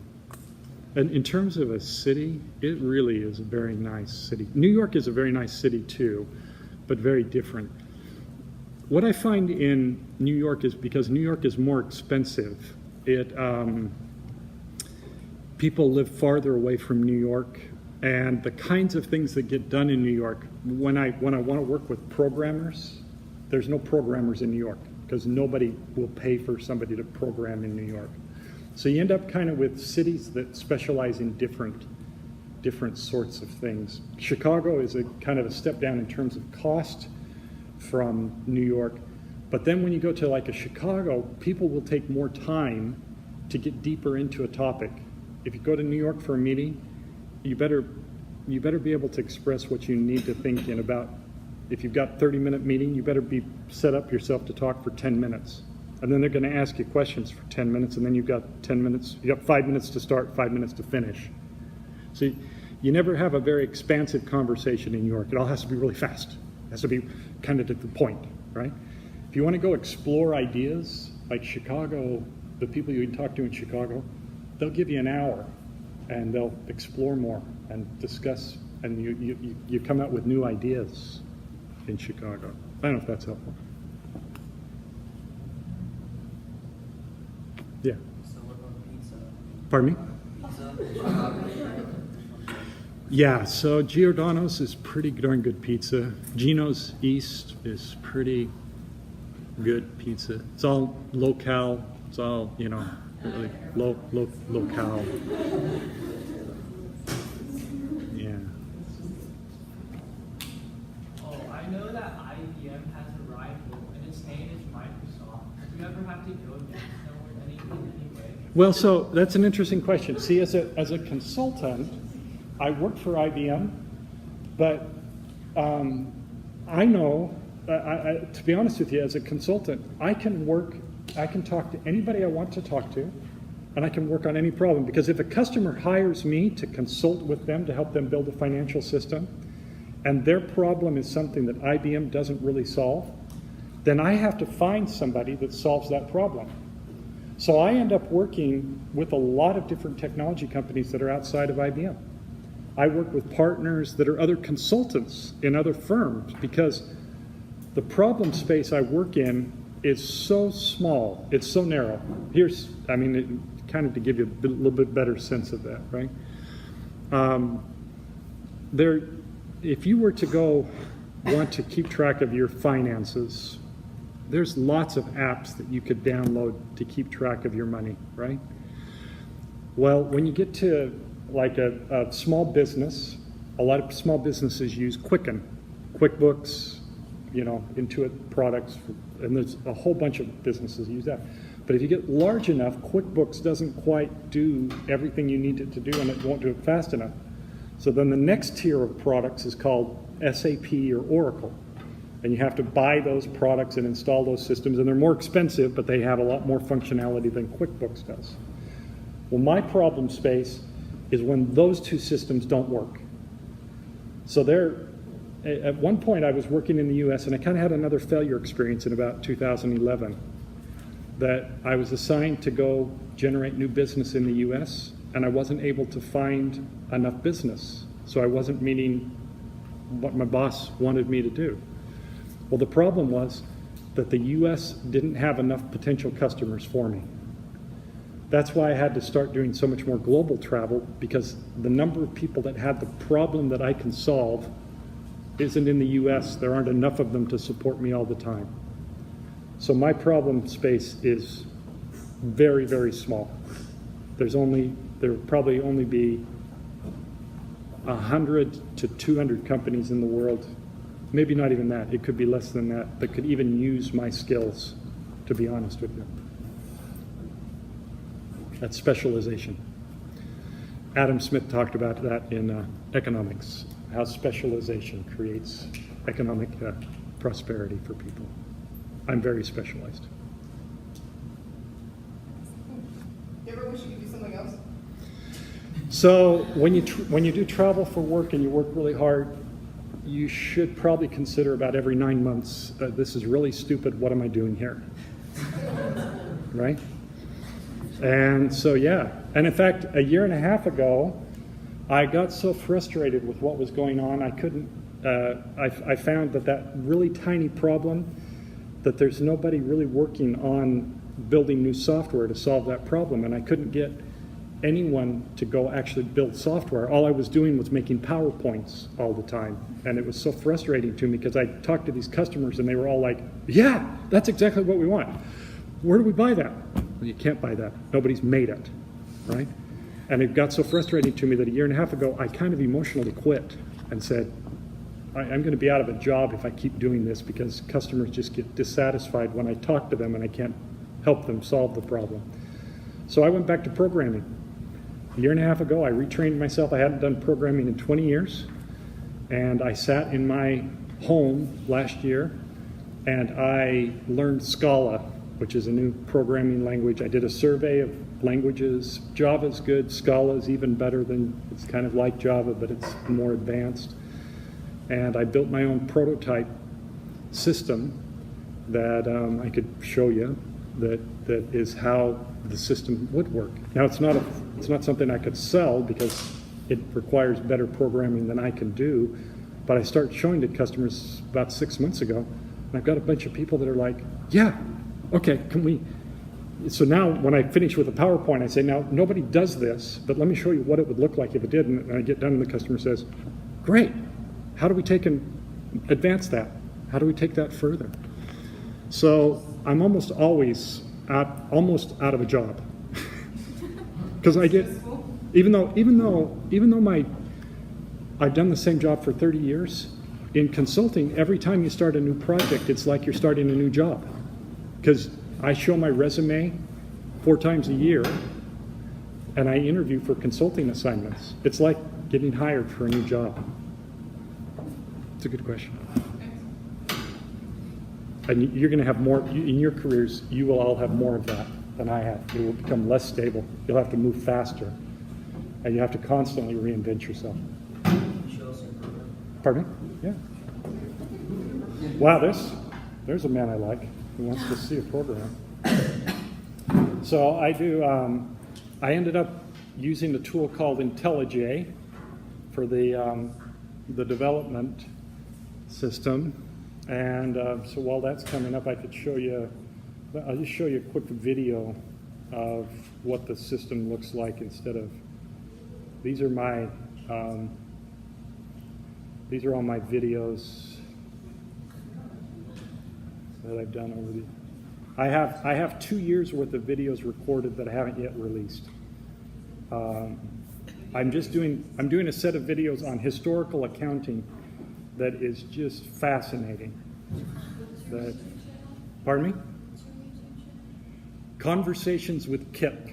[SPEAKER 1] And in terms of a city, it really is a very nice city. New York is a very nice city too, but very different. What I find in New York is because New York is more expensive, people live farther away from New York, and the kinds of things that get done in New York, when I want to work with programmers, there's no programmers in New York because nobody will pay for somebody to program in New York. So you end up kind of with cities that specialize in different sorts of things. Chicago is a kind of a step down in terms of cost from New York, but then when you go to like a Chicago, people will take more time to get deeper into a topic. If you go to New York for a meeting, you better be able to express what you need to think in about. If you've got a 30-minute meeting, you better be set up yourself to talk for 10 minutes. And then they're going to ask you questions for 10 minutes, and then you've got 10 minutes, you got 5 minutes to start, 5 minutes to finish. So you never have a very expansive conversation in New York. It all has to be really fast. It has to be kind of to the point, right? If you want to go explore ideas, like Chicago, the people you can talk to in Chicago, they'll give you an hour, and they'll explore more and discuss, and you come out with new ideas in Chicago. I don't know if that's helpful. Yeah.
[SPEAKER 3] So what about pizza?
[SPEAKER 1] Pardon me?
[SPEAKER 3] Pizza?
[SPEAKER 1] Yeah, so Giordano's is pretty darn good pizza. Gino's East is pretty good pizza. It's all locale. It's all, really locale. Yeah.
[SPEAKER 4] Oh, I know that IBM has a rival, and its name is Microsoft. Do you ever have to go against them or anything anyway?
[SPEAKER 1] Well, so that's an interesting question. See, as a consultant, I work for IBM, but I know, to be honest with you, as a consultant, I can talk to anybody I want to talk to, and I can work on any problem. Because if a customer hires me to consult with them to help them build a financial system, and their problem is something that IBM doesn't really solve, then I have to find somebody that solves that problem. So I end up working with a lot of different technology companies that are outside of IBM. I work with partners that are other consultants in other firms because the problem space I work in is so small, it's so narrow. Kind of to give you a little bit better sense of that, right? If you were to want to keep track of your finances, there's lots of apps that you could download to keep track of your money, right? Well, when you get to like a small business, a lot of small businesses use Quicken, QuickBooks, Intuit products, and there's a whole bunch of businesses that use that. But if you get large enough, QuickBooks doesn't quite do everything you need it to do, and it won't do it fast enough. So then the next tier of products is called SAP or Oracle. And you have to buy those products and install those systems, and they're more expensive, but they have a lot more functionality than QuickBooks does. Well, my problem space is when those two systems don't work. So at one point I was working in the US, and I kind of had another failure experience in about 2011, that I was assigned to go generate new business in the US, and I wasn't able to find enough business. So I wasn't meeting what my boss wanted me to do. Well, the problem was that the US didn't have enough potential customers for me. That's why I had to start doing so much more global travel, because the number of people that had the problem that I can solve isn't in the US. There aren't enough of them to support me all the time. So my problem space is very, very small. There'll probably only be 100 to 200 companies in the world, maybe not even that, it could be less than that could even use my skills, to be honest with you. That's specialization. Adam Smith talked about that in economics, how specialization creates economic prosperity for people. I'm very specialized.
[SPEAKER 2] You ever wish you could do something else?
[SPEAKER 1] So when you do travel for work and you work really hard, you should probably consider about every 9 months, this is really stupid, what am I doing here? Right? And so, yeah. And in fact, a year and a half ago, I got so frustrated with what was going on, I couldn't, I found that really tiny problem, that there's nobody really working on building new software to solve that problem, and I couldn't get anyone to go actually build software. All I was doing was making PowerPoints all the time, and it was so frustrating to me because I talked to these customers and they were all like, yeah, that's exactly what we want. Where do we buy that? Well, you can't buy that. Nobody's made it, right? And it got so frustrating to me that a year and a half ago, I kind of emotionally quit and said, I'm going to be out of a job if I keep doing this, because customers just get dissatisfied when I talk to them and I can't help them solve the problem. So I went back to programming. A year and a half ago, I retrained myself. I hadn't done programming in 20 years. And I sat in my home last year and I learned Scala, which is a new programming language. I did a survey of languages. Java's good. Scala is even better than, it's kind of like Java, but it's more advanced. And I built my own prototype system that I could show you that is how the system would work. Now it's not something I could sell because it requires better programming than I can do, but I started showing it to customers about 6 months ago, and I've got a bunch of people that are like, yeah, okay, can we? So now when I finish with a PowerPoint, I say, now nobody does this, but let me show you what it would look like if it did, and I get done and the customer says, great, how do we take and advance that? How do we take that further? So I'm almost always out of a job because I get, even though I've done the same job for 30 years in consulting. Every time you start a new project, it's like you're starting a new job, because I show my resume 4 times a year and I interview for consulting assignments. It's like getting hired for a new job. It's a good question. And you're going to have more, in your careers, you will all have more of that than I have. It will become less stable. You'll have to move faster. And you have to constantly reinvent yourself.
[SPEAKER 3] Show us your program.
[SPEAKER 1] Pardon me? Yeah. Wow, there's a man I like who wants to see a program. So I do. I ended up using a tool called IntelliJ for the development system, and so while that's coming up, I could show you. I'll just show you a quick video of what the system looks like instead of. These are my. These are all my videos that I've done over the. I have 2 years worth of videos recorded that I haven't yet released. I'm doing a set of videos on historical accounting that is just fascinating. Pardon me? Conversations with Kip.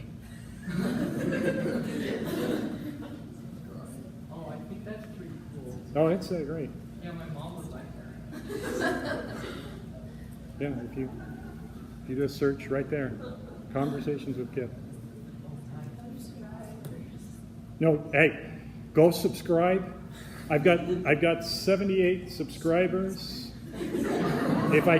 [SPEAKER 4] Oh, I think that's pretty cool.
[SPEAKER 1] Oh, it's great.
[SPEAKER 4] Yeah, my mom would like that.
[SPEAKER 1] Yeah, if you do a search right there, Conversations with Kip. No, hey, go subscribe. I've got 78 subscribers. If I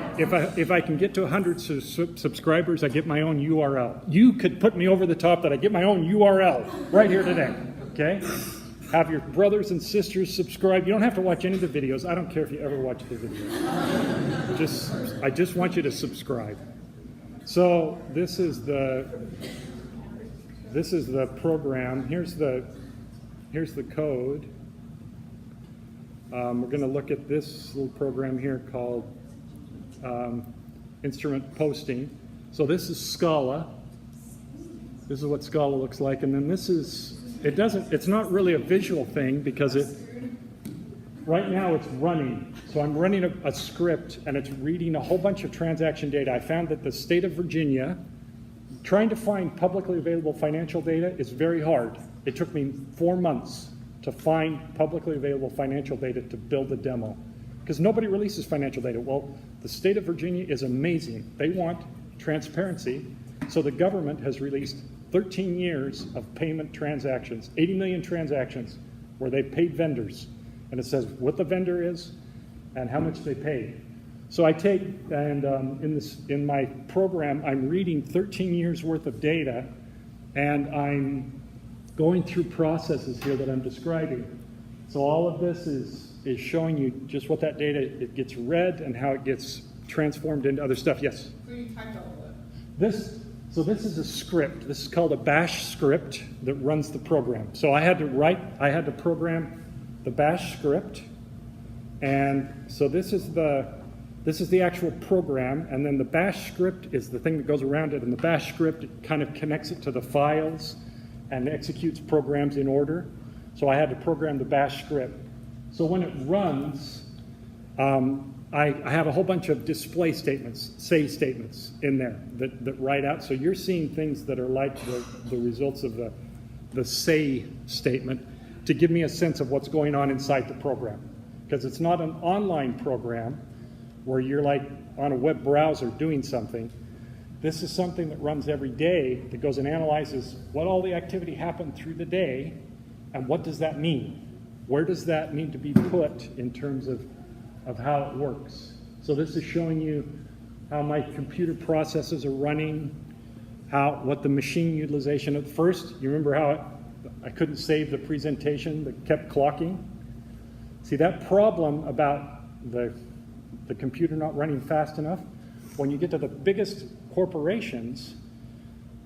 [SPEAKER 1] can get to 100 subscribers, I get my own URL. You could put me over the top that I get my own URL right here today. Okay? Have your brothers and sisters subscribe. You don't have to watch any of the videos. I don't care if you ever watch the videos. I just want you to subscribe. So this is the program. Here's the code. We're going to look at this little program here called instrument posting. So this is Scala. This is what Scala looks like, and then this is. It's not really a visual thing because right now it's running. So I'm running a script and it's reading a whole bunch of transaction data. I found that the state of Virginia, trying to find publicly available financial data is very hard. It took me 4 months to find publicly available financial data to build a demo because nobody releases financial data. Well, the state of Virginia is amazing. They want transparency. So the government has released 13 years of payment transactions, 80 million transactions where they paid vendors. And it says what the vendor is and how much they paid. So I take, and in my program, I'm reading 13 years worth of data, and I'm going through processes here that I'm describing. So all of this is showing you just what that data, it gets read and how it gets transformed into other stuff. Yes?
[SPEAKER 2] So you typed all of that?
[SPEAKER 1] So this is a script. This is called a bash script that runs the program. So I had to program the bash script. And so this is the actual program, and then the bash script is the thing that goes around it, and the bash script kind of connects it to the files and executes programs in order. So I had to program the bash script. So when it runs, I have a whole bunch of display statements, say statements in there that write out. So you're seeing things that are like the results of the say statement to give me a sense of what's going on inside the program. Because it's not an online program where you're like on a web browser doing something. This is something that runs every day that goes and analyzes what all the activity happened through the day and what does that mean? Where does that need to be put in terms of how it works? So this is showing you how my computer processes are running, what the machine utilization at first. You remember how I couldn't save the presentation that kept clocking? See, that problem about the computer not running fast enough, when you get to the biggest corporations,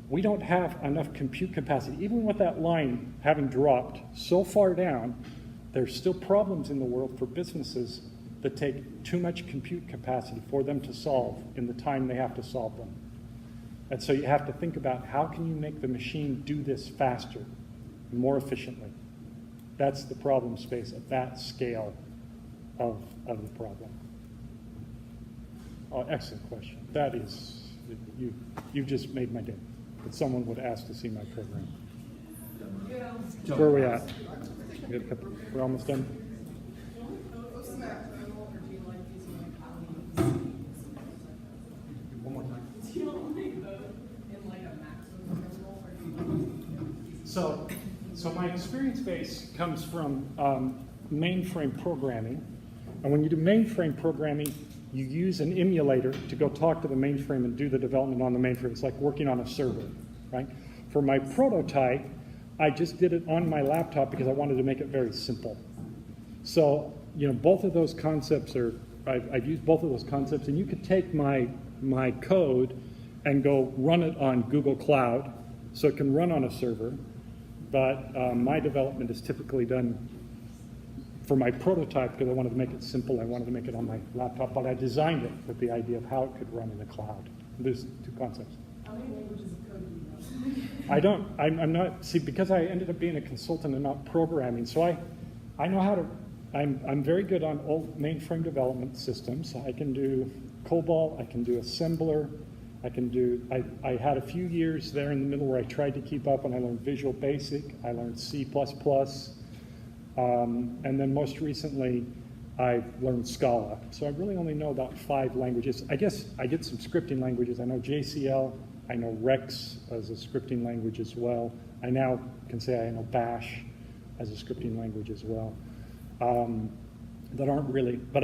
[SPEAKER 1] we don't have enough compute capacity. Even with that line having dropped so far down, there's still problems in the world for businesses that take too much compute capacity for them to solve in the time they have to solve them. And so you have to think about how can you make the machine do this faster, more efficiently. That's the problem space at that scale of the problem. Oh, excellent question. That is, you've just made my day. That someone would ask to see my program. Where are we at? We're almost done.
[SPEAKER 2] What's the map terminal, or do you like using like Kali?
[SPEAKER 3] One more time.
[SPEAKER 2] Do you like code in like a maximum terminal, or do you like
[SPEAKER 1] So my experience base comes from mainframe programming. And when you do mainframe programming, you use an emulator to go talk to the mainframe and do the development on the mainframe. It's like working on a server, right? For my prototype, I just did it on my laptop because I wanted to make it very simple. So, both of those concepts I've used both of those concepts, and you could take my code and go run it on Google Cloud, so it can run on a server, but my development is typically done for my prototype because I wanted to make it simple. I wanted to make it on my laptop, but I designed it with the idea of how it could run in the cloud. There's two concepts.
[SPEAKER 2] How many languages of code do you know?
[SPEAKER 1] I don't, I'm not, see, because I ended up being a consultant and not programming, so I know how to, I'm very good on old mainframe development systems. I can do COBOL, I can do assembler, I had a few years there in the middle where I tried to keep up and I learned Visual Basic, I learned C++, and then most recently I've learned Scala. So I really only know about 5 languages. I guess I did some scripting languages. I know JCL, I know Rex as a scripting language as well. I now can say I know Bash as a scripting language as well. That aren't really, but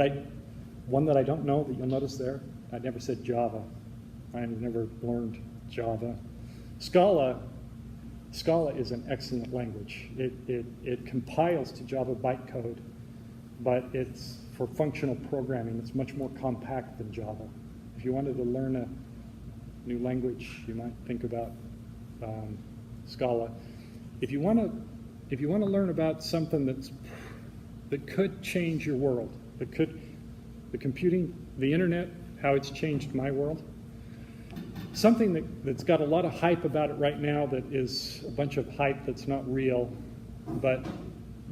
[SPEAKER 1] one that I don't know that you'll notice there, I never said Java. I never learned Java. Scala is an excellent language. It compiles to Java bytecode, but it's for functional programming. It's much more compact than Java. If you wanted to learn a new language, you might think about Scala. If you want to learn about something that could change your world, the computing, the internet, how it's changed my world. Something that's got a lot of hype about it right now that is a bunch of hype that's not real, but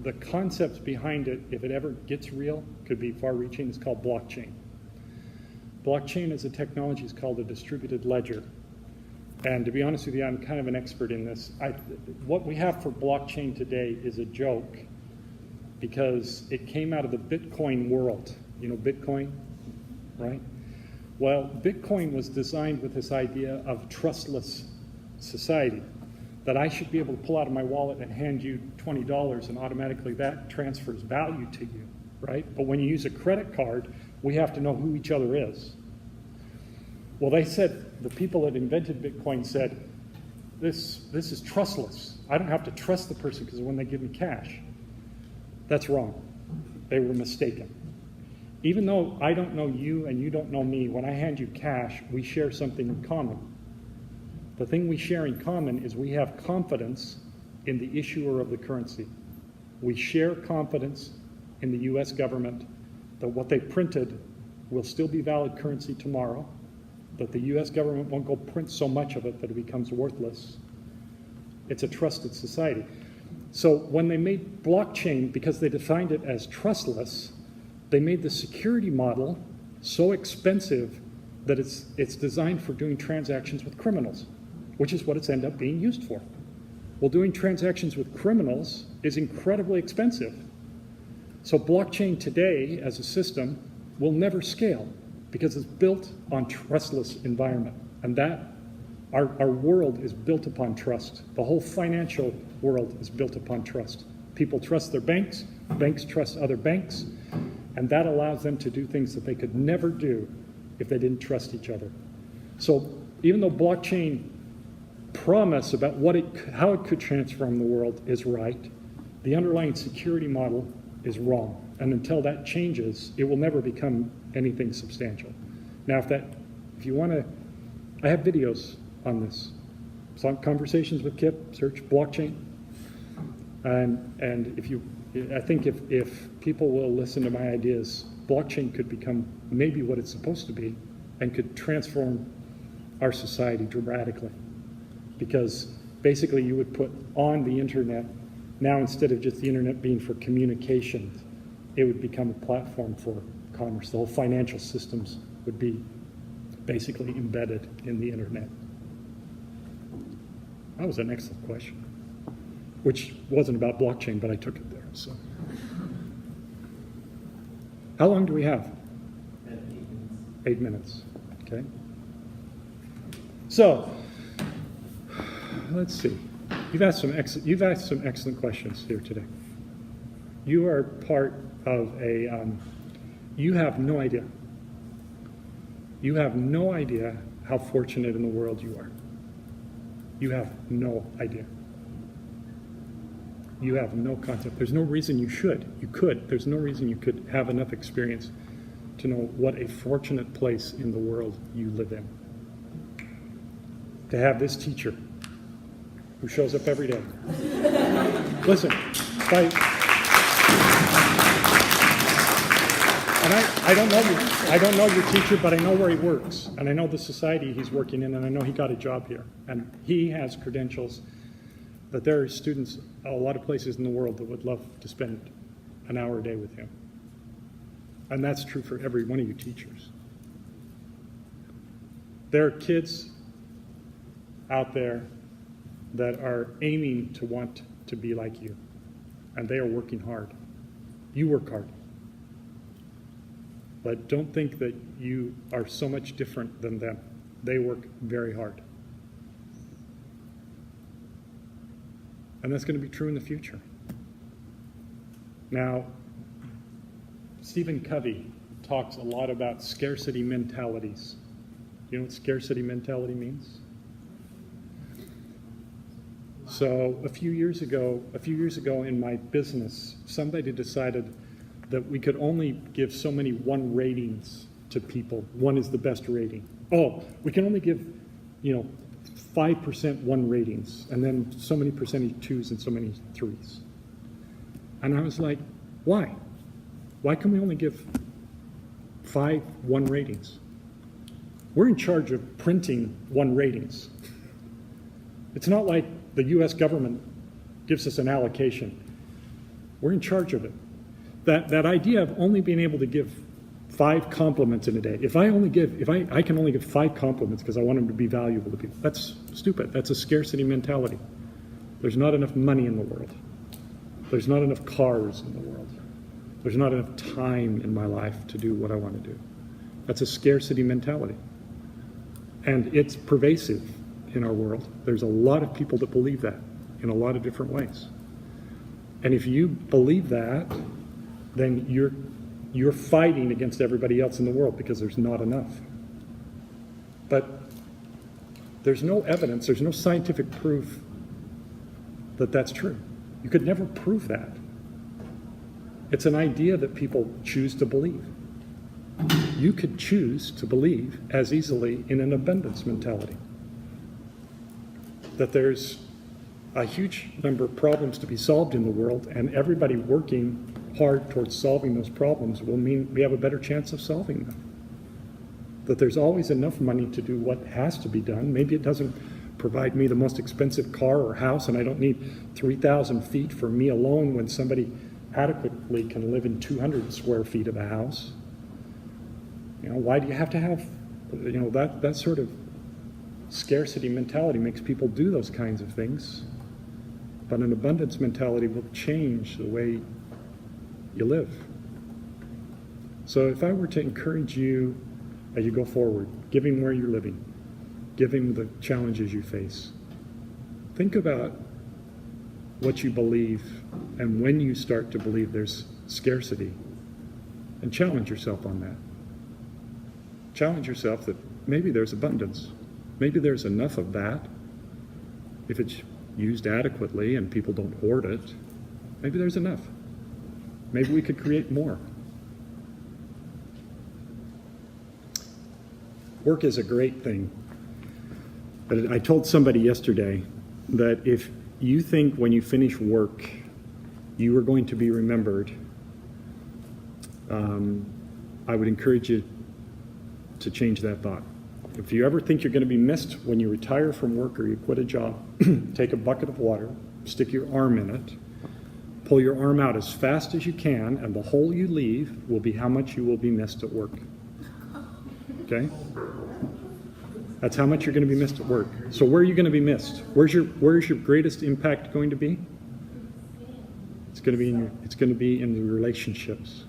[SPEAKER 1] the concepts behind it, if it ever gets real, could be far-reaching. It's called blockchain. Blockchain as a technology is called a distributed ledger. And to be honest with you, I'm kind of an expert in this. What we have for blockchain today is a joke because it came out of the Bitcoin world. You know Bitcoin, right? Well, Bitcoin was designed with this idea of trustless society, that I should be able to pull out of my wallet and hand you $20 and automatically that transfers value to you, right? But when you use a credit card, we have to know who each other is. Well, they said, the people that invented Bitcoin said, this is trustless. I don't have to trust the person because when they give me cash. That's wrong. They were mistaken. Even though I don't know you and you don't know me, when I hand you cash, we share something in common. The thing we share in common is we have confidence in the issuer of the currency. We share confidence in the US government that what they printed will still be valid currency tomorrow, that the US government won't go print so much of it that it becomes worthless. It's a trusted society. So when they made blockchain, because they defined it as trustless, they made the security model so expensive that it's designed for doing transactions with criminals, which is what it's ended up being used for. Well, doing transactions with criminals is incredibly expensive. So blockchain today as a system will never scale because it's built on trustless environment. And that, our world is built upon trust. The whole financial world is built upon trust. People trust their banks, banks trust other banks, and that allows them to do things that they could never do if they didn't trust each other. So even though blockchain promise about how it could transform the world is right, the underlying security model is wrong. And until that changes, it will never become anything substantial. Now, if you want to, I have videos on this. Some conversations with Kip, search blockchain. And I think if people will listen to my ideas, blockchain could become maybe what it's supposed to be and could transform our society dramatically. Because basically you would put on the internet, now instead of just the internet being for communication, it would become a platform for commerce. The whole financial systems would be basically embedded in the internet. That was an excellent question, which wasn't about blockchain, but I took it there. So, how long do we have? 8 minutes. Okay. So, let's see. You've asked some excellent questions here today. You are part of you have no idea You have no idea how fortunate in the world you are. You have no idea. You have no concept. There's no reason you should. You could. There's no reason you could have enough experience to know what a fortunate place in the world you live in. To have this teacher who shows up every day. Listen, and I don't know your teacher, but I know where he works, and I know the society he's working in, and I know he got a job here, and he has credentials that there are students a lot of places in the world that would love to spend an hour a day with him. And that's true for every one of you teachers. There are kids out there that are aiming to want to be like you, and they are working hard. You work hard. But don't think that you are so much different than them. They work very hard. And that's going to be true in the future. Now, Stephen Covey talks a lot about scarcity mentalities. You know what scarcity mentality means? So a few years ago in my business, somebody decided that we could only give so many 1 ratings to people. 1 is the best rating. Oh, we can only give, 5% 1 ratings, and then so many percentage 2s and so many 3s. And I was like, why? Why can we only give 5 1 ratings? We're in charge of printing 1 ratings. It's not like the US government gives us an allocation. We're in charge of it. That idea of only being able to give 5 compliments in a day. If I can only give 5 compliments because I want them to be valuable to people, that's stupid. That's a scarcity mentality. There's not enough money in the world. There's not enough cars in the world. There's not enough time in my life to do what I want to do. That's a scarcity mentality. And it's pervasive in our world. There's a lot of people that believe that in a lot of different ways. And if you believe that, then you're fighting against everybody else in the world because there's not enough. But there's no evidence, there's no scientific proof that that's true. You could never prove that. It's an idea that people choose to believe. You could choose to believe as easily in an abundance mentality. That there's a huge number of problems to be solved in the world, and everybody working hard towards solving those problems will mean we have a better chance of solving them. That there's always enough money to do what has to be done. Maybe it doesn't provide me the most expensive car or house, and I don't need 3,000 feet for me alone when somebody adequately can live in 200 square feet of a house. Why do you have to have, that sort of scarcity mentality makes people do those kinds of things. But an abundance mentality will change the way you live. So if I were to encourage you as you go forward, given where you're living, given the challenges you face, think about what you believe, and when you start to believe there's scarcity, and challenge yourself on that. Challenge yourself that maybe there's abundance. Maybe there's enough of that. If it's used adequately and people don't hoard it, maybe there's enough. Maybe we could create more. Work is a great thing. But I told somebody yesterday that if you think when you finish work you are going to be remembered, I would encourage you to change that thought. If you ever think you're going to be missed when you retire from work or you quit a job, take a bucket of water, stick your arm in it, pull your arm out as fast as you can, and the hole you leave will be how much you will be missed at work. Okay? That's how much you're going to be missed at work. So where are you going to be missed? Where's your greatest impact going to be? It's going to be in the relationships.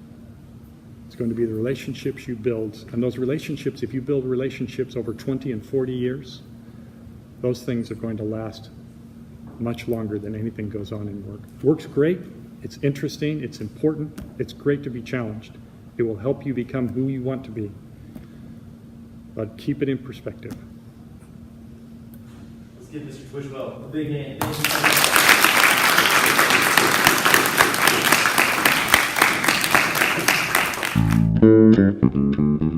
[SPEAKER 1] It's going to be the relationships you build. And those relationships, if you build relationships over 20 and 40 years, those things are going to last much longer than anything goes on in work. Work's great. It's interesting. It's important. It's great to be challenged. It will help you become who you want to be. but keep it in perspective.
[SPEAKER 6] Let's give Mr. Twishwell a big hand. Thank you so much.